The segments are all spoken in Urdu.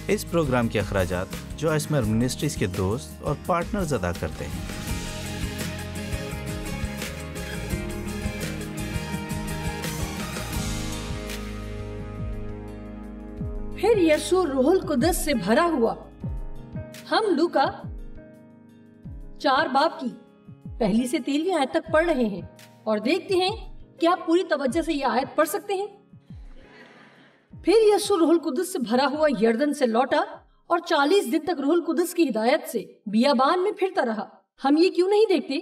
اس پروگرام کے اخراجات جو اسمر منسٹریز کے دوست اور پارٹنرز ادا کرتے ہیں۔ پھر یسوع روح القدس سے بھرا ہوا۔ ہم لوکا 4 باب کی 1 سے 13 آیت تک پڑھ رہے ہیں اور دیکھتے ہیں کہ آپ پوری توجہ سے یہ آیت پڑھ سکتے ہیں۔ پھر یسوع روح القدس سے بھرا ہوا یردن سے لوٹا اور 40 دن تک روح القدس کی ہدایت سے بیابان میں پھرتا رہا۔ ہم یہ کیوں نہیں دیکھتے؟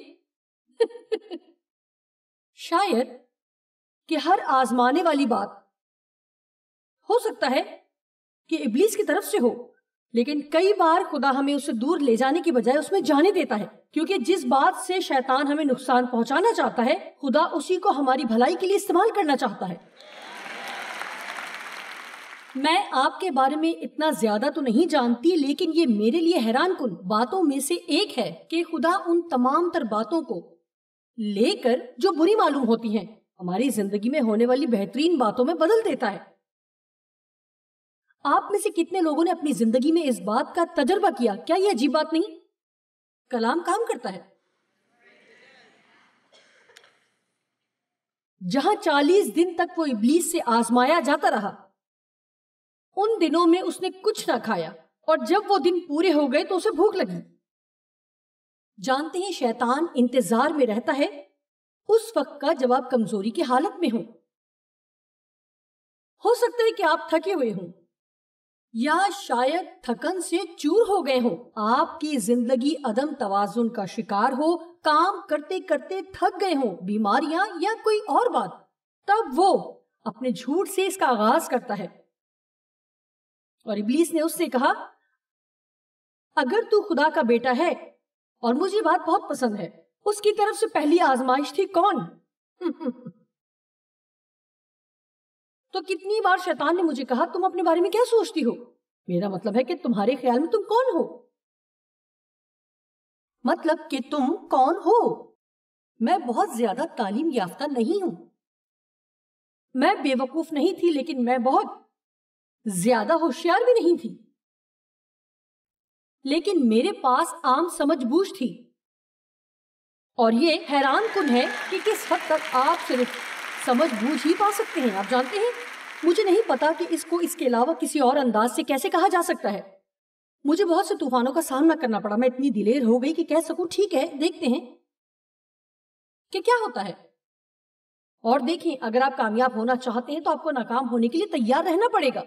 شاید کہ ہر آزمانے والی بات ہو سکتا ہے کہ ابلیس کی طرف سے ہو، لیکن کئی بار خدا ہمیں اسے دور لے جانے کی بجائے اس میں جانے دیتا ہے، کیونکہ جس بات سے شیطان ہمیں نقصان پہنچانا چاہتا ہے خدا اسی کو ہماری بھلائی کے لیے استعمال کرنا چاہتا ہے۔ میں آپ کے بارے میں اتنا زیادہ تو نہیں جانتی، لیکن یہ میرے لیے حیران کن باتوں میں سے ایک ہے کہ خدا ان تمام تر باتوں کو لے کر جو بری معلوم ہوتی ہیں ہماری زندگی میں ہونے والی بہترین باتوں میں بدل دیتا ہے۔ آپ میں سے کتنے لوگوں نے اپنی زندگی میں اس بات کا تجربہ کیا؟ کیا یہ عجیب بات نہیں؟ کلام کام کرتا ہے۔ جہاں 40 دن تک وہ ابلیس سے آزمایا جاتا رہا، ان دنوں میں اس نے کچھ نہ کھایا، اور جب وہ دن پورے ہو گئے تو اسے بھوک لگی۔ جانتے ہیں شیطان انتظار میں رہتا ہے اس وقت کا جب آپ کمزوری کی حالت میں ہوں۔ ہو سکتا ہے کہ آپ تھکے ہوئے ہوں، یا شاید تھکن سے چور ہو گئے ہوں، آپ کی زندگی عدم توازن کا شکار ہو، کام کرتے کرتے تھک گئے ہوں، بیماریاں یا کوئی اور بات۔ تب وہ اپنے جھوٹ سے اس کا آغاز کرتا ہے، اور ابلیس نے اس سے کہا اگر تو خدا کا بیٹا ہے، اور مجھے بات بہت پسند ہے، اس کی طرف سے پہلی آزمائش تھی کون؟ تو کتنی بار شیطان نے مجھے کہا تم اپنے بارے میں کیا سوچتی ہو؟ میرا مطلب ہے کہ تمہارے خیال میں تم کون ہو؟ مطلب کہ تم کون ہو؟ میں بہت زیادہ تعلیم یافتہ نہیں ہوں، میں بے وقوف نہیں تھی، لیکن میں بہت زیادہ ہوشیار بھی نہیں تھی، لیکن میرے پاس عام سمجھ بوجھ تھی۔ اور یہ حیران کن ہے کہ کس حد تک آپ صرف سمجھ بوجھ ہی پا سکتے ہیں۔ آپ جانتے ہیں مجھے نہیں پتا کہ اس کو اس کے علاوہ کسی اور انداز سے کیسے کہا جا سکتا ہے۔ مجھے بہت سے طوفانوں کا سامنا کرنا پڑا، میں اتنی دلیر ہو گئی کہ کہہ سکوں ٹھیک ہے دیکھتے ہیں کہ کیا ہوتا ہے۔ اور دیکھیں اگر آپ کامیاب ہونا چاہتے ہیں تو آپ کو ناکام ہونے کے لیے تیار رہنا پڑے گا۔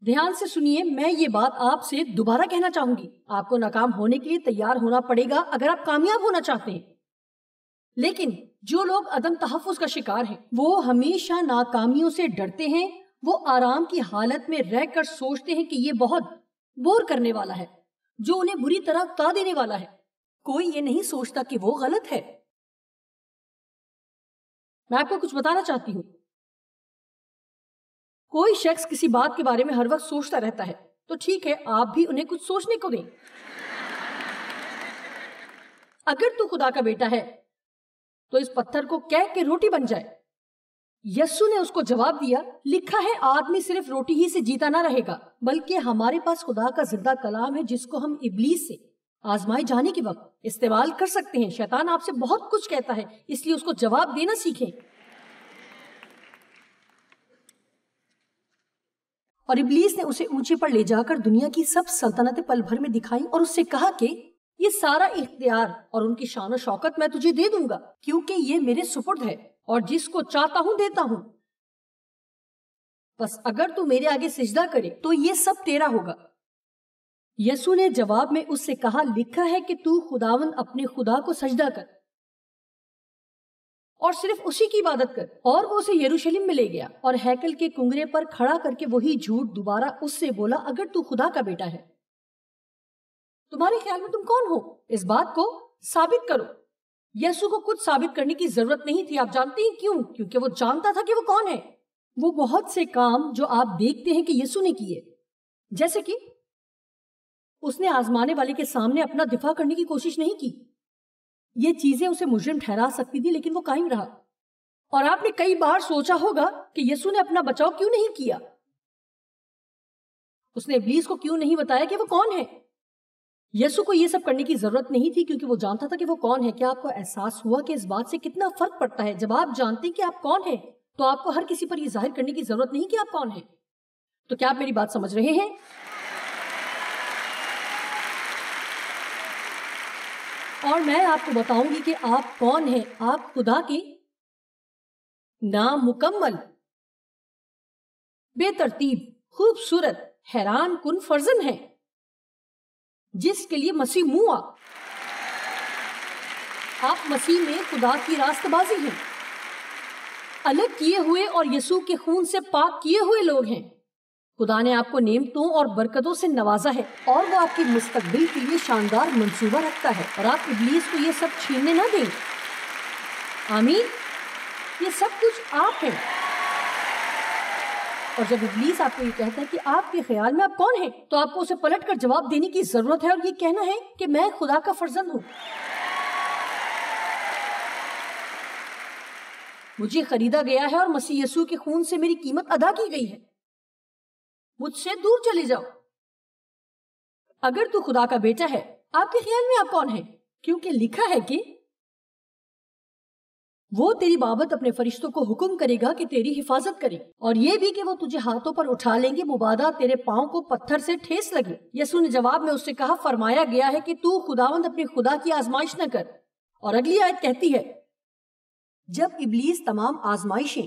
دھیان سے سنیے، میں یہ بات آپ سے دوبارہ کہنا چاہوں گی، آپ کو ناکام ہونے کے لیے تیار ہونا پڑے گا اگر آپ کامیاب ہونا چاہتے ہیں۔ لیکن جو لوگ عدم تحفظ کا شکار ہیں وہ ہمیشہ ناکامیوں سے ڈرتے ہیں، وہ آرام کی حالت میں رہ کر سوچتے ہیں کہ یہ بہت بور کرنے والا ہے، جو انہیں بری طرح اکتا دینے والا ہے۔ کوئی یہ نہیں سوچتا کہ وہ غلط ہے۔ میں آپ کو کچھ بتانا چاہتی ہوں، کوئی شخص کسی بات کے بارے میں ہر وقت سوچتا رہتا ہے، تو ٹھیک ہے آپ بھی انہیں کچھ سوچنے کو دیں۔ اگر تو خدا کا بیٹا ہے تو اس پتھر کو کہہ کے روٹی بن جائے۔ یسوع نے اس کو جواب دیا، لکھا ہے آدمی صرف روٹی ہی سے جیتا نہ رہے گا، بلکہ ہمارے پاس خدا کا زندہ کلام ہے جس کو ہم ابلیس سے آزمائے جانے کے وقت استعمال کر سکتے ہیں۔ شیطان آپ سے بہت کچھ کہتا ہے، اس لیے اس کو جواب دینا سیکھیں۔ اور ابلیس نے اسے اونچے پر لے جا کر دنیا کی سب سلطنتیں پل بھر میں دکھائی اور اس سے کہا کہ یہ سارا اختیار اور ان کی شان و شوکت میں تجھے دے دوں گا، کیونکہ یہ میرے سپرد ہے اور جس کو چاہتا ہوں دیتا ہوں۔ بس اگر تو میرے آگے سجدہ کرے تو یہ سب تیرا ہوگا۔ یسوع نے جواب میں اس سے کہا، لکھا ہے کہ تو خداوند اپنے خدا کو سجدہ کر اور صرف اسی کی عبادت کر۔ اور وہ اسے یروشلم میں لے گیا اور ہیکل کے کنگرے پر کھڑا کر کے وہی جھوٹ دوبارہ اس سے بولا، اگر تو خدا کا بیٹا ہے تمہارے خیال میں تم کون ہو؟ اس بات کو ثابت کرو۔ یسوع کو کچھ ثابت کرنے کی ضرورت نہیں تھی۔ آپ جانتے ہیں کیوں؟ کیونکہ وہ جانتا تھا کہ وہ کون ہے۔ وہ بہت سے کام جو آپ دیکھتے ہیں کہ یسوع نے کیے، جیسے کہ اس نے آزمانے والے کے سامنے اپنا دفاع کرنے کی کوشش نہیں کی۔ یہ چیزیں اسے مجرم ٹھہرا سکتی تھی، لیکن وہ قائم رہا۔ اور آپ نے کئی بار سوچا ہوگا کہ یسوع نے اپنا بچاؤ کیوں نہیں کیا۔ اس نے ابلیس کو کیوں نہیں بتایا کہ وہ کون ہے؟ یسوع کو یہ سب کرنے کی ضرورت نہیں تھی کیونکہ وہ جانتا تھا کہ وہ کون ہے۔ کیا آپ کو احساس ہوا کہ اس بات سے کتنا فرق پڑتا ہے؟ جب آپ جانتے ہیں کہ آپ کون ہیں تو آپ کو ہر کسی پر یہ ظاہر کرنے کی ضرورت نہیں کہ آپ کون ہیں۔ تو کیا آپ میری بات سمجھ رہے ہیں؟ اور میں آپ کو بتاؤں گی کہ آپ کون ہیں۔ آپ خدا کے نامکمل، بے ترتیب، خوبصورت، حیران کن فرزند ہیں جس کے لیے مسیح ہوا۔ آپ مسیح میں خدا کی راست بازی ہیں، الگ کیے ہوئے اور یسوع کے خون سے پاک کیے ہوئے لوگ ہیں۔ خدا نے آپ کو نعمتوں اور برکتوں سے نوازا ہے اور وہ آپ کے مستقبل کے لیے شاندار منصوبہ رکھتا ہے، اور آپ ابلیس کو یہ سب چھیننے نہ دیں۔ آمین۔ یہ سب کچھ آپ ہیں۔ اور جب ابلیس آپ کو یہ کہتا ہے کہ آپ کے خیال میں آپ کون ہیں، تو آپ کو اسے پلٹ کر جواب دینے کی ضرورت ہے اور یہ کہنا ہے کہ میں خدا کا فرزند ہوں، مجھے خریدا گیا ہے اور مسیح یسوع کے خون سے میری قیمت ادا کی گئی ہے، مجھ سے دور چلے جاؤ۔ اگر تو خدا کا بیٹا ہے، آپ کے خیال میں آپ کون ہیں؟ کیونکہ لکھا ہے کہ وہ تیری بابت اپنے فرشتوں کو حکم کرے گا کہ تیری حفاظت کرے، اور یہ بھی کہ وہ تجھے ہاتھوں پر اٹھا لیں گے، مبادا تیرے پاؤں کو پتھر سے ٹھیس لگے۔ یسوع نے جواب میں اس سے کہا، فرمایا گیا ہے کہ تو خداوند اپنے خدا کی آزمائش نہ کر۔ اور اگلی آیت کہتی ہے، جب ابلیس تمام آزمائشیں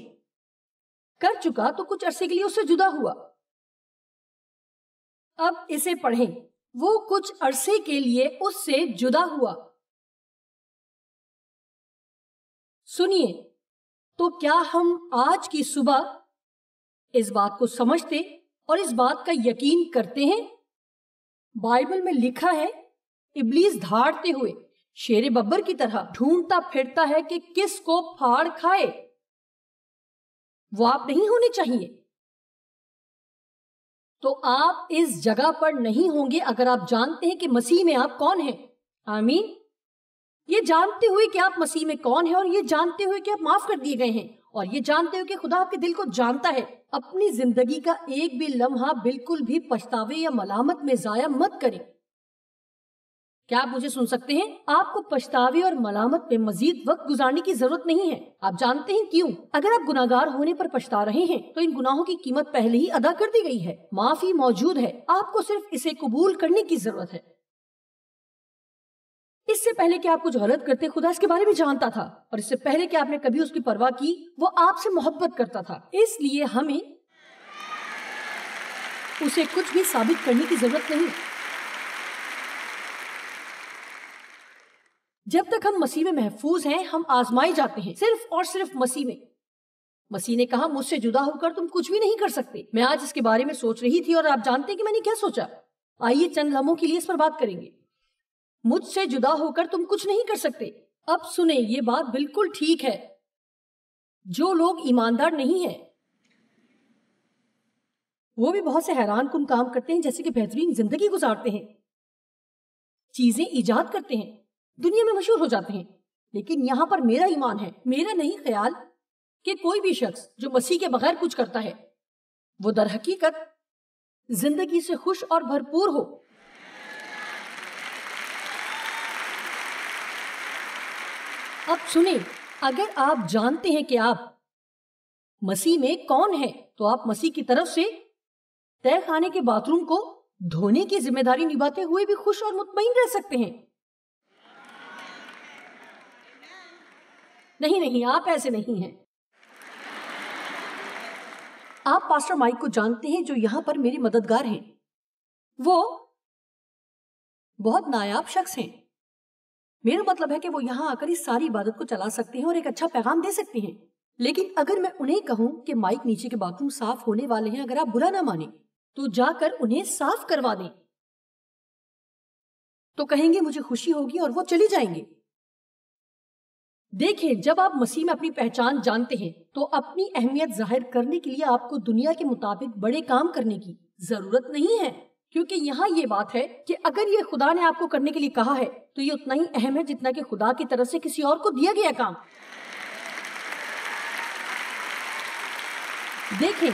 کر چکا تو کچھ عرصے کے لیے اس سے جدا ہوا۔ اب اسے پڑھیں، وہ کچھ عرصے کے لیے اس سے جدا ہوا۔ سنیے، تو کیا ہم آج کی صبح اس بات کو سمجھتے اور اس بات کا یقین کرتے ہیں؟ بائبل میں لکھا ہے، ابلیس دھاڑتے ہوئے شیر ببر کی طرح ڈھونڈتا پھرتا ہے کہ کس کو پھاڑ کھائے۔ وہ آپ نہیں ہونے چاہیے۔ تو آپ اس جگہ پر نہیں ہوں گے اگر آپ جانتے ہیں کہ مسیح میں آپ کون ہیں۔ آمین۔ یہ جانتے ہوئے کہ آپ مسیح میں کون ہیں، اور یہ جانتے ہوئے کہ آپ معاف کر دیے گئے ہیں، اور یہ جانتے ہوئے کہ خدا آپ کے دل کو جانتا ہے، اپنی زندگی کا ایک بھی لمحہ بالکل بھی پچھتاوے یا ملامت میں ضائع مت کریں۔ کیا آپ مجھے سن سکتے ہیں؟ آپ کو پچھتاوے اور ملامت میں مزید وقت گزارنے کی ضرورت نہیں ہے۔ آپ جانتے ہیں کیوں؟ اگر آپ گناہگار ہونے پر پچھتا رہے ہیں تو ان گناہوں کی قیمت پہلے ہی ادا کر دی گئی ہے، معافی موجود ہے، آپ کو صرف اسے قبول کرنے کی ضرورت ہے۔ اس سے پہلے کہ آپ کچھ غلط کرتے، خدا اس کے بارے میں جانتا تھا، اور اس سے پہلے کہ آپ نے کبھی اس کی پرواہ کی، وہ آپ سے محبت کرتا تھا۔ اس لیے ہمیں اسے کچھ بھی ثابت کرنے کی ضرورت نہیں۔ جب تک ہم مسیح میں محفوظ ہیں، ہم آزمائے جاتے ہیں صرف اور صرف مسیح میں۔ مسیح نے کہا، مجھ سے جدا ہو کر تم کچھ بھی نہیں کر سکتے۔ میں آج اس کے بارے میں سوچ رہی تھی، اور آپ جانتے ہیں کہ میں نے کیا سوچا۔ آئیے چند لمحوں کے لیے اس پر بات کریں گے۔ مجھ سے جدا ہو کر تم کچھ نہیں کر سکتے۔ اب سنیں، یہ بات بالکل ٹھیک ہے۔ جو لوگ ایماندار نہیں ہیں وہ بھی بہت سے حیران کن کام کرتے ہیں، جیسے کہ بہترین زندگی گزارتے ہیں، چیزیں ایجاد کرتے ہیں، دنیا میں مشہور ہو جاتے ہیں۔ لیکن یہاں پر میرا ایمان ہے، میرا نہیں خیال کہ کوئی بھی شخص جو مسیح کے بغیر کچھ کرتا ہے وہ در حقیقت زندگی سے خوش اور بھرپور ہو۔ اب سنیں، اگر آپ جانتے ہیں کہ آپ مسیح میں کون ہیں تو آپ مسیح کی طرف سے تہہ خانے کے باتھ روم کو دھونے کی ذمہ داری نبھاتے ہوئے بھی خوش اور مطمئن رہ سکتے ہیں۔ نہیں، آپ ایسے نہیں ہیں۔ آپ پاسٹر مائک کو جانتے ہیں جو یہاں پر میرے مددگار ہیں۔ وہ بہت نایاب شخص ہیں۔ میرا مطلب ہے کہ وہ یہاں آ کر اس ساری عبادت کو چلا سکتے ہیں اور ایک اچھا پیغام دے سکتے ہیں۔ لیکن اگر میں انہیں کہوں کہ مائک نیچے کے باتھ روم صاف ہونے والے ہیں، اگر آپ برا نہ مانیں تو جا کر انہیں صاف کروا دیں، تو کہیں گے مجھے خوشی ہوگی اور وہ چلی جائیں گے۔ دیکھیں، جب آپ مسیح میں اپنی پہچان جانتے ہیں تو اپنی اہمیت ظاہر کرنے کے لیے آپ کو دنیا کے مطابق بڑے کام کرنے کی ضرورت نہیں ہے، کیونکہ یہاں یہ بات ہے کہ اگر یہ خدا نے آپ کو کرنے کے لیے کہا ہے تو یہ اتنا ہی اہم ہے جتنا کہ خدا کی طرف سے کسی اور کو دیا گیا کام۔ دیکھیں،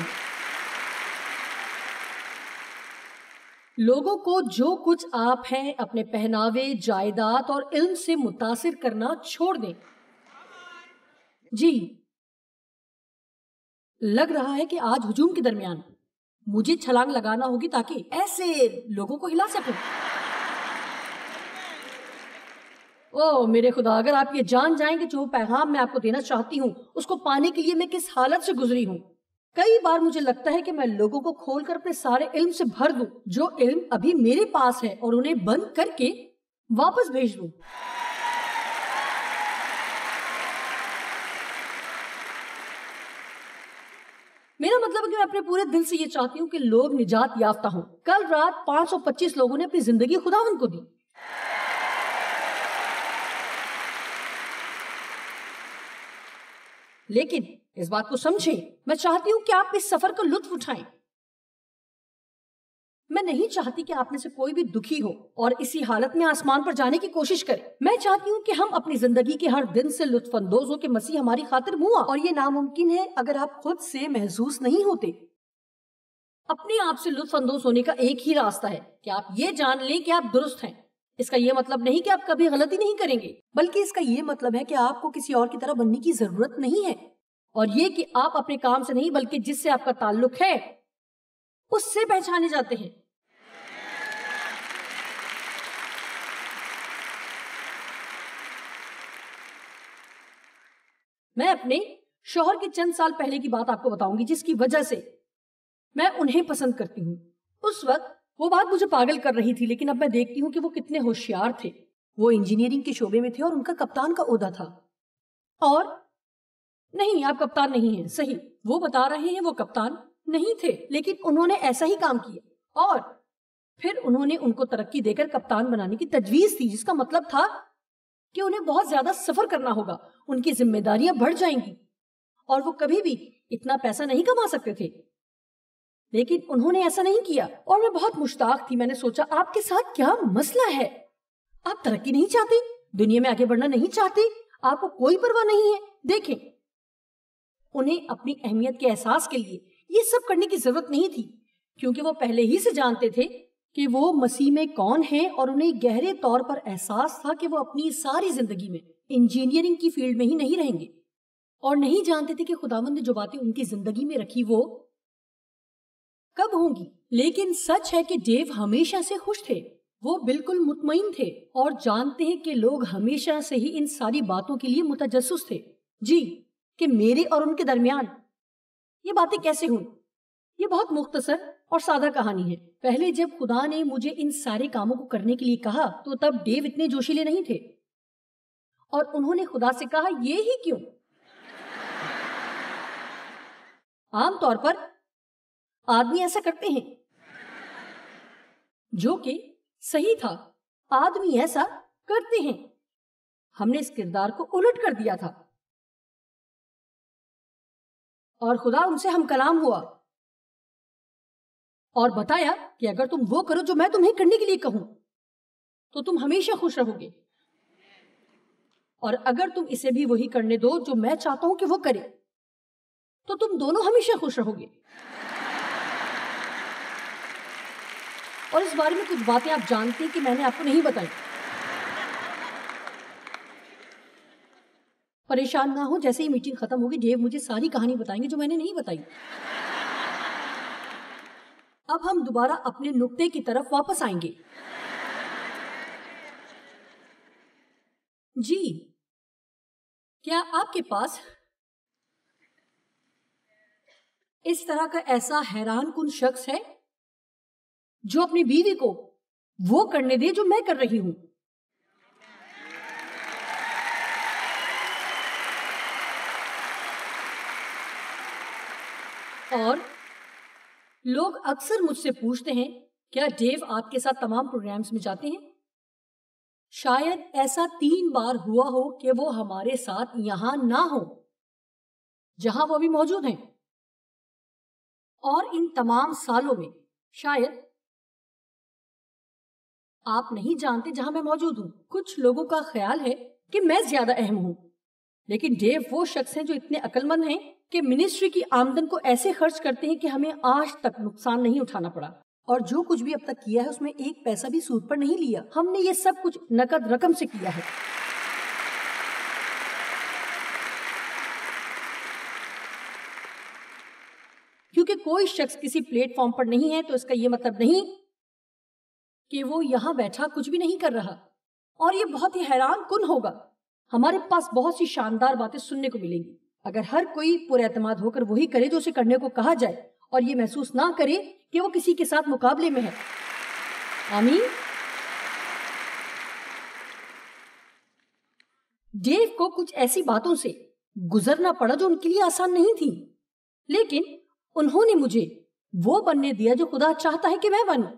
لوگوں کو جو کچھ آپ ہیں اپنے پہناوے، جائیداد اور علم سے متاثر کرنا چھوڑ دیں۔ جی، لگ رہا ہے کہ آج ہجوم کے درمیان مجھے چھلانگ لگانا ہوگی تاکہ ایسے لوگوں کو ہلا سکوں۔ او میرے خدا، اگر آپ یہ جان جائیں کہ جو پیغام میں آپ کو دینا چاہتی ہوں اس کو پانے کے لیے میں کس حالت سے گزری ہوں۔ کئی بار مجھے لگتا ہے کہ میں لوگوں کو کھول کر اپنے سارے علم سے بھر دوں جو علم ابھی میرے پاس ہے اور انہیں بند کر کے واپس بھیج دوں۔ میرا مطلب ہے کہ میں اپنے پورے دل سے یہ چاہتی ہوں کہ لوگ نجات یافتہ ہوں۔ کل رات 525 لوگوں نے اپنی زندگی خداوند کو دی۔ لیکن اس بات کو سمجھیں، میں چاہتی ہوں کہ آپ اس سفر کا لطف اٹھائیں۔ میں نہیں چاہتی کہ آپ میں سے کوئی بھی دکھی ہو اور اسی حالت میں آسمان پر جانے کی کوشش کرے۔ میں چاہتی ہوں کہ ہم اپنی زندگی کے ہر دن سے لطف اندوز ہو کہ مسیح ہماری خاطر ہوا، اور یہ ناممکن ہے اگر آپ خود سے محسوس نہیں ہوتے۔ اپنے آپ سے لطف اندوز ہونے کا ایک ہی راستہ ہے کہ آپ یہ جان لیں کہ آپ درست ہیں۔ اس کا یہ مطلب نہیں کہ آپ کبھی غلطی نہیں کریں گے، بلکہ اس کا یہ مطلب ہے کہ آپ کو کسی اور کی طرح بننے کی ضرورت نہیں ہے، اور یہ کہ آپ اپنے کام سے نہیں بلکہ جس سے آپ کا تعلق ہے اس سے پہچانے جاتے ہیں۔ میں اپنے شوہر کے چند سال پہلے کی بات آپ کو بتاؤں گی جس کی وجہ سے میں انہیں پسند کرتی ہوں۔ اس وقت وہ بات مجھے پاگل کر رہی تھی، لیکن اب میں دیکھتی ہوں کہ وہ کتنے ہوشیار تھے۔ وہ انجینئرنگ کے شعبے میں تھے اور ان کا کپتان کا عہدہ تھا۔ اور نہیں، آپ کپتان نہیں ہیں، صحیح، وہ بتا رہے ہیں وہ کپتان نہیں تھے، لیکن انہوں نے ایسا ہی کام کیا اور پھر انہوں نے ان کو ترقی دے کر کپتان بنانے کی تجویز تھی، جس کا مطلب تھا کہ انہیں بہت زیادہ سفر کرنا ہوگا، ان کی ذمہ داریاں بڑھ جائیں گی اور وہ کبھی بھی اتنا پیسہ نہیں کما سکتے تھے۔ لیکن انہوں نے ایسا نہیں کیا اور میں بہت مشتاق تھی۔ میں نے سوچا آپ کے ساتھ کیا مسئلہ ہے؟ آپ ترقی نہیں چاہتے، دنیا میں آگے بڑھنا نہیں چاہتے، آپ کو کوئی پرواہ نہیں ہے۔ دیکھیں، انہیں اپنی اہمیت کے احساس کے لیے یہ سب کرنے کی ضرورت نہیں تھی، کیونکہ وہ پہلے ہی سے جانتے تھے کہ وہ مسیح میں کون ہیں، اور انہیں گہرے طور پر احساس تھا کہ وہ اپنی ساری زندگی میں انجینئرنگ کی فیلڈ میں ہی نہیں رہیں گے، اور نہیں جانتے تھے کہ خداوند نے جو باتیں ان کی زندگی میں رکھی وہ کب ہوں گی۔ لیکن سچ ہے کہ ڈیو ہمیشہ سے خوش تھے، وہ بالکل مطمئن تھے اور جانتے ہیں کہ لوگ ہمیشہ سے ہی ان ساری باتوں کے لیے متجسس تھے، جی، کہ میرے اور ان کے درمیان یہ باتیں کیسے ہوئی۔ یہ بہت مختصر اور سادہ کہانی ہے۔ پہلے جب خدا نے مجھے ان سارے کاموں کو کرنے کے لیے کہا تو تب ڈیو اتنے جوشیلے نہیں تھے، اور انہوں نے خدا سے کہا یہ ہی کیوں؟ عام طور پر آدمی ایسا کرتے ہیں، جو کہ صحیح تھا، آدمی ایسا کرتے ہیں۔ ہم نے اس کردار کو الٹ کر دیا تھا اور خدا ان سے ہم کلام ہوا اور بتایا کہ اگر تم وہ کرو جو میں تمہیں کرنے کے لیے کہوں تو تم ہمیشہ خوش رہو گے، اور اگر تم اسے بھی وہی کرنے دو جو میں چاہتا ہوں کہ وہ کرے تو تم دونوں ہمیشہ خوش رہو گے۔ اور اس بارے میں کچھ باتیں آپ جانتے ہیں کہ میں نے آپ کو نہیں بتائی۔ پریشان نہ ہو، جیسے ہی میٹنگ ختم ہوگی ڈیو مجھے ساری کہانی بتائیں گے جو میں نے نہیں بتائی۔ اب ہم دوبارہ اپنے نقطے کی طرف واپس آئیں گے۔ جی، کیا آپ کے پاس اس طرح کا ایسا حیران کن شخص ہے جو اپنی بیوی کو وہ کرنے دے جو میں کر رہی ہوں؟ اور لوگ اکثر مجھ سے پوچھتے ہیں کیا ڈیو آپ کے ساتھ تمام پروگرامز میں جاتے ہیں؟ شاید ایسا 3 بار ہوا ہو کہ وہ ہمارے ساتھ یہاں نہ ہو جہاں وہ بھی موجود ہیں، اور ان تمام سالوں میں شاید آپ نہیں جانتے جہاں میں موجود ہوں۔ کچھ لوگوں کا خیال ہے کہ میں زیادہ اہم ہوں، لیکن ڈیو وہ شخص ہیں جو اتنے عقل مند ہیں کہ منسٹری کی آمدن کو ایسے خرچ کرتے ہیں کہ ہمیں آج تک نقصان نہیں اٹھانا پڑا۔ اور جو کچھ بھی اب تک کیا ہے اس میں ایک پیسہ بھی سود پر نہیں لیا. ہم نے یہ سب کچھ نقد رقم سے کیا ہے. کیونکہ کوئی شخص کسی پلیٹ فارم پر نہیں ہے تو اس کا یہ مطلب نہیں کہ وہ یہاں بیٹھا کچھ بھی نہیں کر رہا. اور یہ بہت ہی حیران کن ہوگا. ہمارے پاس بہت سی شاندار باتیں سننے کو ملیں گی اگر ہر کوئی پر اعتماد ہو کر وہی کرے جو اسے کرنے کو کہا جائے اور یہ محسوس نہ کرے کہ وہ کسی کے ساتھ مقابلے میں ہے. آمین. ڈیو کو کچھ ایسی باتوں سے گزرنا پڑا جو ان کے لیے آسان نہیں تھی، لیکن انہوں نے مجھے وہ بننے دیا جو خدا چاہتا ہے کہ میں بنوں.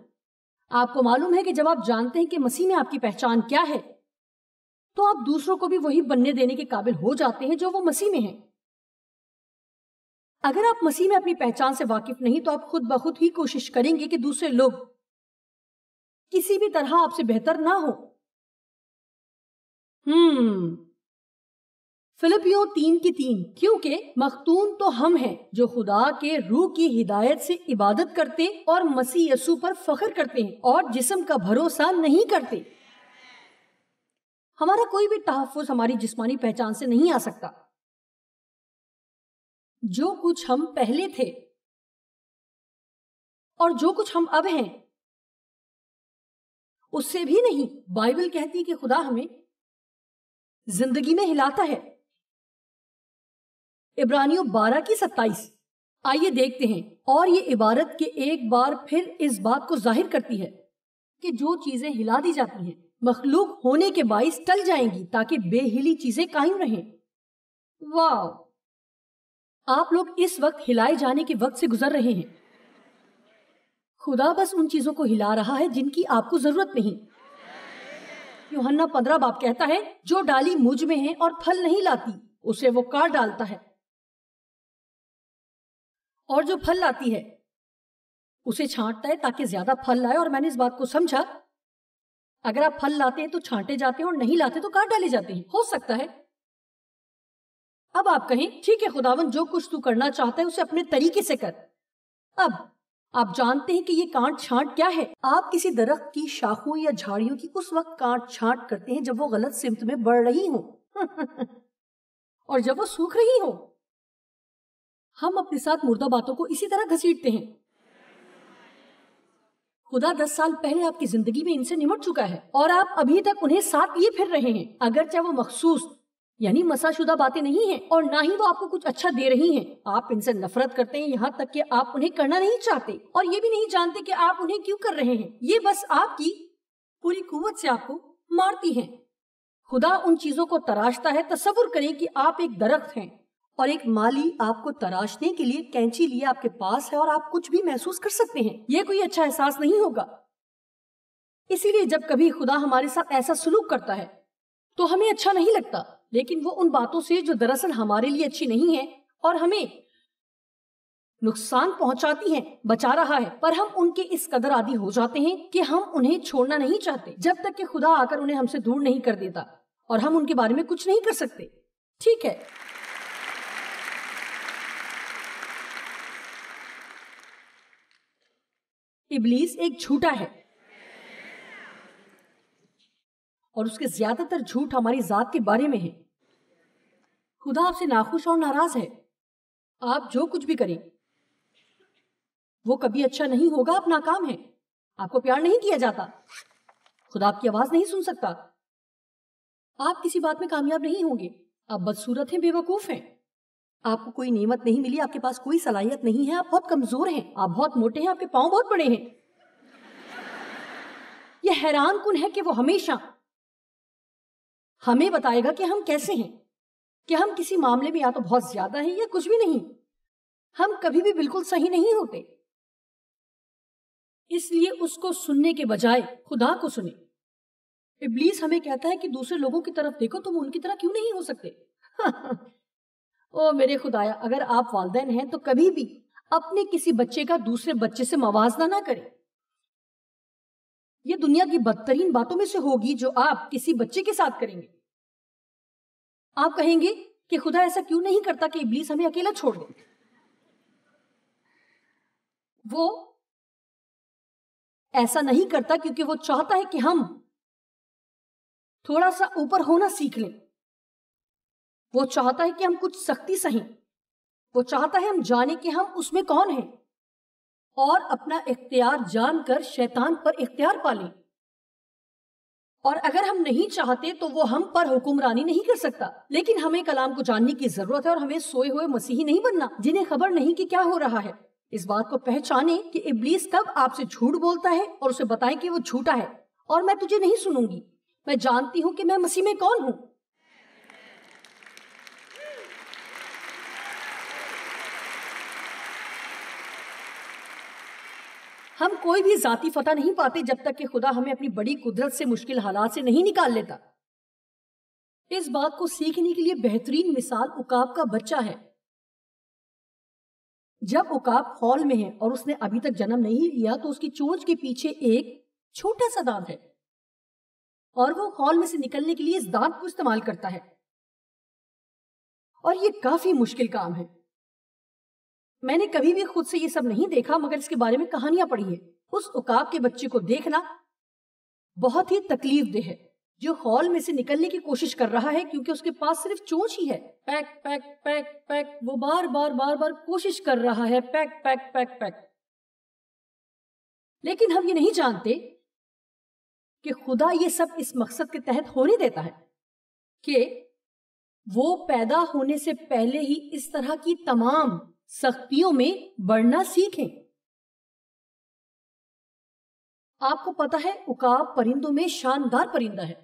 آپ کو معلوم ہے کہ جب آپ جانتے ہیں کہ مسیح میں آپ کی پہچان کیا ہے تو آپ دوسروں کو بھی وہی بننے دینے کے قابل ہو جاتے ہیں جو وہ مسیح میں ہیں. اگر آپ مسیح میں اپنی پہچان سے واقف نہیں تو آپ خود بخود ہی کوشش کریں گے کہ دوسرے لوگ کسی بھی طرح آپ سے بہتر نہ ہو. فلپیوں 3:3 کیونکہ مختون تو ہم ہیں جو خدا کے روح کی ہدایت سے عبادت کرتے اور مسیح یسوع پر فخر کرتے ہیں اور جسم کا بھروسہ نہیں کرتے. ہمارا کوئی بھی تحفظ ہماری جسمانی پہچان سے نہیں آ سکتا. جو کچھ ہم پہلے تھے اور جو کچھ ہم اب ہیں اس سے بھی نہیں. بائبل کہتی ہے کہ خدا ہمیں زندگی میں ہلاتا ہے. عبرانیوں 12:27 آئیے دیکھتے ہیں. اور یہ عبارت کے ایک بار پھر اس بات کو ظاہر کرتی ہے کہ جو چیزیں ہلا دی جاتی ہیں مخلوق ہونے کے باعث ٹل جائیں گی تاکہ بے ہلی چیزیں قائم رہیں. واو! آپ لوگ اس وقت ہلائے جانے کے وقت سے گزر رہے ہیں. خدا بس ان چیزوں کو ہلا رہا ہے جن کی آپ کو ضرورت نہیں. یوحنا 15 کہتا ہے جو ڈالی مجھ میں ہے اور پھل نہیں لاتی اسے وہ کاٹ ڈالتا ہے، اور جو پھل لاتی ہے اسے چھانٹتا ہے تاکہ زیادہ پھل لائے. اور میں نے اس بات کو سمجھا اگر آپ پھل لاتے ہیں تو چھانٹے جاتے ہیں اور نہیں لاتے تو کاٹ ڈالے جاتے ہیں. ہو سکتا ہے اب آپ کہیں ٹھیک ہے خداوند جو کچھ تو کرنا چاہتا ہے اسے اپنے طریقے سے کر. اب آپ جانتے ہیں کہ یہ کاٹ چھانٹ کیا ہے. آپ کسی درخت کی شاخوں یا جھاڑیوں کی اس وقت کاٹ چھانٹ کرتے ہیں جب وہ غلط سمت میں بڑھ رہی ہوں اور جب وہ سوکھ رہی ہوں. ہم اپنے ساتھ مردہ باتوں کو اسی طرح گھسیٹتے ہیں. خدا 10 سال پہلے آپ کی زندگی میں ان سے نمٹ چکا ہے اور آپ ابھی تک انہیں ساتھ لیے پھر رہے ہیں. اگرچہ وہ مخصوص یعنی مسا شدہ باتیں نہیں ہیں اور نہ ہی وہ آپ کو کچھ اچھا دے رہی ہیں. آپ ان سے نفرت کرتے ہیں یہاں تک کہ آپ انہیں کرنا نہیں چاہتے اور یہ بھی نہیں جانتے کہ آپ انہیں کیوں کر رہے ہیں. یہ بس آپ کی پوری قوت سے آپ کو مارتی ہیں. خدا ان چیزوں کو تراشتا ہے. تصور کریں کہ آپ ایک درخت ہیں اور ایک مالی آپ کو تراشنے کے لیے کینچی لیے آپ کے پاس ہے اور آپ کچھ بھی محسوس کر سکتے ہیں. یہ کوئی اچھا احساس نہیں ہوگا. اسی لیے جب کبھی خدا ہمارے ساتھ ایسا سلوک کرتا ہے تو ہمیں اچھا نہیں لگتا، لیکن وہ ان باتوں سے جو دراصل ہمارے لیے اچھی نہیں ہیں اور ہمیں نقصان پہنچاتی ہیں بچا رہا ہے، پر ہم ان کے اس قدر عادی ہو جاتے ہیں کہ ہم انہیں چھوڑنا نہیں چاہتے جب تک کہ خدا آ کر انہیں ہم سے دور نہیں کر دیتا اور ہم ان کے بارے میں کچھ نہیں کر سکتے. ٹھیک ہے، ابلیس ایک جھوٹا ہے اور اس کے زیادہ تر جھوٹ ہماری ذات کے بارے میں ہے. خدا آپ سے ناخوش اور ناراض ہے. آپ جو کچھ بھی کریں وہ کبھی اچھا نہیں ہوگا. آپ ناکام ہیں. آپ کو پیار نہیں کیا جاتا. خدا آپ کی آواز نہیں سن سکتا. آپ کسی بات میں کامیاب نہیں ہوں گے. آپ بدصورت ہیں، بے وقوف ہیں. آپ کو کوئی نعمت نہیں ملی. آپ کے پاس کوئی صلاحیت نہیں ہے. آپ بہت کمزور ہیں. آپ بہت موٹے ہیں. آپ کے پاؤں بہت بڑے ہیں. یہ حیران کن ہے کہ وہ ہمیشہ ہمیں بتائے گا کہ ہم کیسے ہیں، کہ ہم کسی معاملے میں یا تو بہت زیادہ ہیں یا کچھ بھی نہیں. ہم کبھی بھی بالکل صحیح نہیں ہوتے. اس لیے اس کو سننے کے بجائے خدا کو سنیں. ابلیس ہمیں کہتا ہے کہ دوسرے لوگوں کی طرف دیکھو، تم ان کی طرح کیوں نہیں ہو سکتے. او میرے خدایا، اگر آپ والدین ہیں تو کبھی بھی اپنے کسی بچے کا دوسرے بچے سے موازنہ نہ کریں. یہ دنیا کی بدترین باتوں میں سے ہوگی جو آپ کسی بچے کے ساتھ کریں گے. آپ کہیں گے کہ خدا ایسا کیوں نہیں کرتا کہ ابلیس ہمیں اکیلا چھوڑ دے. وہ ایسا نہیں کرتا کیونکہ وہ چاہتا ہے کہ ہم تھوڑا سا اوپر ہونا سیکھ لیں. وہ چاہتا ہے کہ ہم کچھ سختی سہیں. وہ چاہتا ہے ہم جانیں کہ ہم اس میں کون ہیں اور اپنا اختیار جان کر شیطان پر اختیار پالیں. اور اگر ہم نہیں چاہتے تو وہ ہم پر حکمرانی نہیں کر سکتا. لیکن ہمیں کلام کو جاننے کی ضرورت ہے اور ہمیں سوئے ہوئے مسیحی نہیں بننا جنہیں خبر نہیں کہ کیا ہو رہا ہے. اس بات کو پہچانیں کہ ابلیس کب آپ سے جھوٹ بولتا ہے اور اسے بتائیں کہ وہ جھوٹا ہے. اور میں تجھے نہیں سنوں گی. میں جانتی ہوں کہ میں مسیح میں کون ہوں. ہم کوئی بھی ذاتی فتح نہیں پاتے جب تک کہ خدا ہمیں اپنی بڑی قدرت سے مشکل حالات سے نہیں نکال لیتا. اس بات کو سیکھنے کے لیے بہترین مثال عقاب کا بچہ ہے. جب عقاب خول میں ہے اور اس نے ابھی تک جنم نہیں لیا تو اس کی چونچ کے پیچھے ایک چھوٹا سا دانت ہے اور وہ خول میں سے نکلنے کے لیے اس دانت کو استعمال کرتا ہے. اور یہ کافی مشکل کام ہے. میں نے کبھی بھی خود سے یہ سب نہیں دیکھا مگر اس کے بارے میں کہانیاں پڑھی ہیں. اس عقاب کے بچے کو دیکھنا بہت ہی تکلیف دہ ہے جو خول میں سے نکلنے کی کوشش کر رہا ہے کیونکہ اس کے پاس صرف چونچ ہی ہے. پیک پیک پیک پیک وہ بار بار بار بار کوشش کر رہا ہے. پیک پیک پیک پیک. لیکن ہم یہ نہیں جانتے کہ خدا یہ سب اس مقصد کے تحت ہونے دیتا ہے کہ وہ پیدا ہونے سے پہلے ہی اس طرح کی تمام سختیوں میں بڑھنا سیکھیں. آپ کو پتا ہے عقاب پرندوں میں شاندار پرندہ ہے.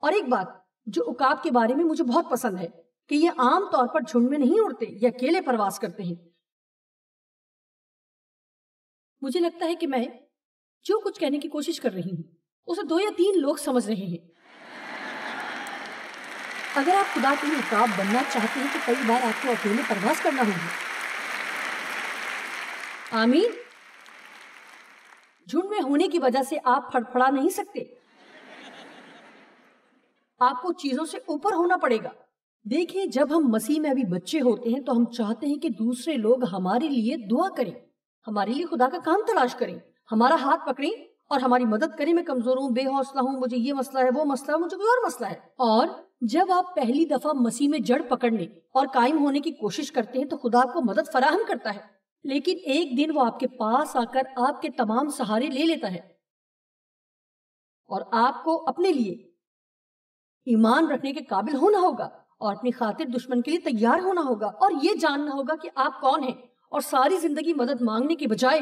اور ایک بات جو عقاب کے بارے میں مجھے بہت پسند ہے کہ یہ عام طور پر جھنڈ میں نہیں اڑتے یا اکیلے پرواز کرتے ہیں. مجھے لگتا ہے کہ میں جو کچھ کہنے کی کوشش کر رہی ہوں اسے 2 یا 3 لوگ سمجھ رہے ہیں. اگر آپ خدا کے لیے عقاب بننا چاہتے ہیں تو کئی بار آپ کو اکیلے پرواز کرنا ہوگی. آمین. جھنڈ میں ہونے کی وجہ سے آپ پھڑپھڑا نہیں سکتے. آپ کو چیزوں سے اوپر ہونا پڑے گا. دیکھیں جب ہم مسیح میں ابھی بچے ہوتے ہیں تو ہم چاہتے ہیں کہ دوسرے لوگ ہمارے لیے دعا کریں, ہمارے لیے خدا کا کام تلاش کریں, ہمارا ہاتھ پکڑیں اور ہماری مدد کریں. میں کمزور ہوں, بے حوصلہ ہوں, مجھے یہ مسئلہ ہے, وہ مسئلہ ہے, مجھے کوئی اور مسئلہ ہے. اور جب آپ پہلی دفعہ مسیح میں جڑ پکڑنے اور قائم ہونے کی کوشش کرتے ہیں تو خدا آپ کو مدد فراہم کرتا ہے. لیکن ایک دن وہ آپ کے پاس آ کر آپ کے تمام سہارے لے لیتا ہے اور آپ کو اپنے لیے ایمان رکھنے کے قابل ہونا ہوگا اور اپنی خاطر دشمن کے لیے تیار ہونا ہوگا اور یہ جاننا ہوگا کہ آپ کون ہیں اور ساری زندگی مدد مانگنے کے بجائے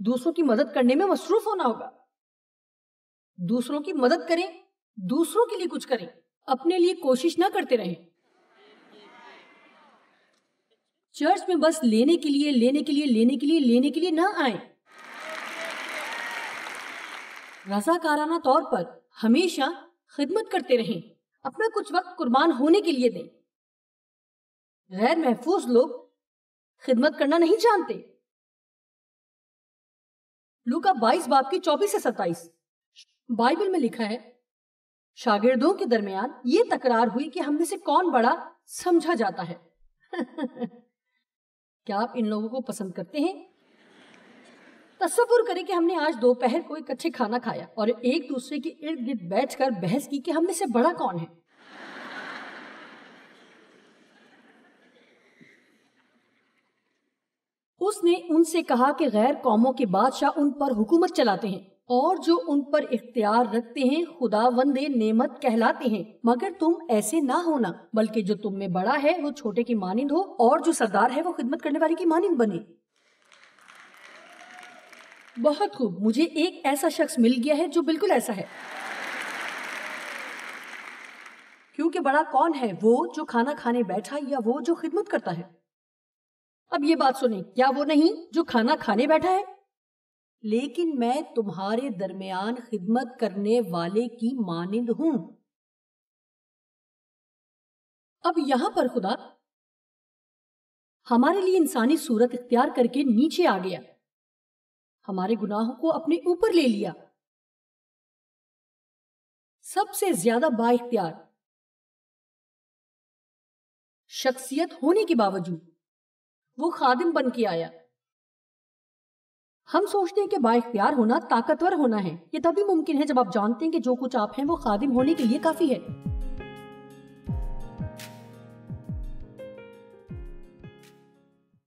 دوسروں کی مدد کرنے میں مصروف ہونا ہوگا. دوسروں کی مدد کریں, دوسروں کے لیے کچھ کریں, اپنے لیے کوشش نہ کرتے رہیں. چرچ میں بس لینے کے لیے لینے کے لیے لینے کے لیے لینے کے لیے نہ آئیں. رضاکارانہ طور پر ہمیشہ خدمت کرتے رہیں, اپنا کچھ وقت قربان ہونے کے لیے دیں. غیر محفوظ لوگ خدمت کرنا نہیں جانتے. لوکا 22 باب کی 24 سے 27 بائبل میں لکھا ہے, شاگردوں کے درمیان یہ تکرار ہوئی کہ ہم میں سے کون بڑا سمجھا جاتا ہے. کیا آپ ان لوگوں کو پسند کرتے ہیں؟ تصور کریں کہ ہم نے آج دوپہر کو اکٹھے کھانا کھایا اور ایک دوسرے کے ارد گرد بیٹھ کر بحث کی کہ ہم میں سے بڑا کون ہے. اس نے ان سے کہا کہ غیر قوموں کے بادشاہ ان پر حکومت چلاتے ہیں اور جو ان پر اختیار رکھتے ہیں خداوند نعمت کہلاتے ہیں, مگر تم ایسے نہ ہونا بلکہ جو تم میں بڑا ہے وہ چھوٹے کی مانند ہو اور جو سردار ہے وہ خدمت کرنے والے کی مانند بنے. بہت خوب, مجھے ایک ایسا شخص مل گیا ہے جو بالکل ایسا ہے. کیونکہ بڑا کون ہے, وہ جو کھانا کھانے بیٹھا یا وہ جو خدمت کرتا ہے؟ اب یہ بات سنیں, کیا وہ نہیں جو کھانا کھانے بیٹھا ہے؟ لیکن میں تمہارے درمیان خدمت کرنے والے کی مانند ہوں. اب یہاں پر خدا ہمارے لیے انسانی صورت اختیار کر کے نیچے آ گیا, ہمارے گناہوں کو اپنے اوپر لے لیا. سب سے زیادہ با اختیار شخصیت ہونے کے باوجود وہ خادم بن کے آیا۔ ہم سوچتے ہیں کہ با اختیار ہونا طاقتور ہونا ہے۔ یہ تبھی ممکن ہے جب آپ جانتے ہیں کہ جو کچھ آپ ہیں وہ خادم ہونے کے لیے کافی ہے۔